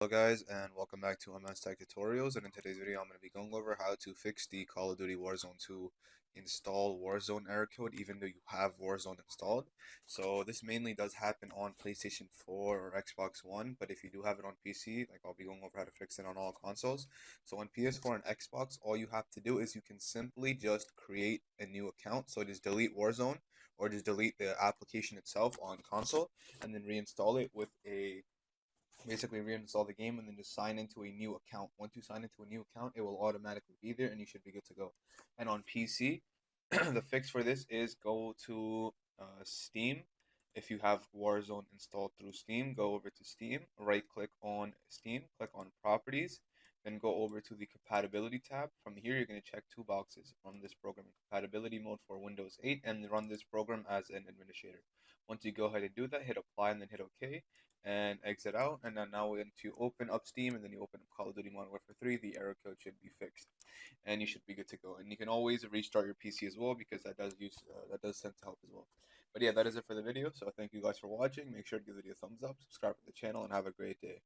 Hello guys, and welcome back to MS Tech Tutorials. And in today's video I'm going to be going over how to fix the Call of Duty Warzone 2 install Warzone error code even though you have Warzone installed. So this mainly does happen on PlayStation 4 or Xbox One, but if you do have it on PC, like I'll be going over how to fix it on all consoles. So on PS4 and Xbox, all you have to do is you can simply just create a new account. So just delete Warzone or just delete the application itself on console and then reinstall it with a basically reinstall the game and then just sign into a new account. Once you sign into a new account, it will automatically be there and you should be good to go. And on PC, the fix for this is go to Steam. If you have Warzone installed through Steam, go over to Steam, right click on Steam, click on Properties, then go over to the Compatibility tab. From here, you're going to check two boxes: run this program in compatibility mode for Windows 8 and run this program as an administrator. Once you go ahead and do that, hit apply and then hit OK and exit out. And then now once you open up Steam and then you open up Call of Duty Modern Warfare 3, the error code should be fixed and you should be good to go. And you can always restart your PC as well because that does tend to help as well. But yeah, that is it for the video. So thank you guys for watching. Make sure to give the video a thumbs up, subscribe to the channel, and have a great day.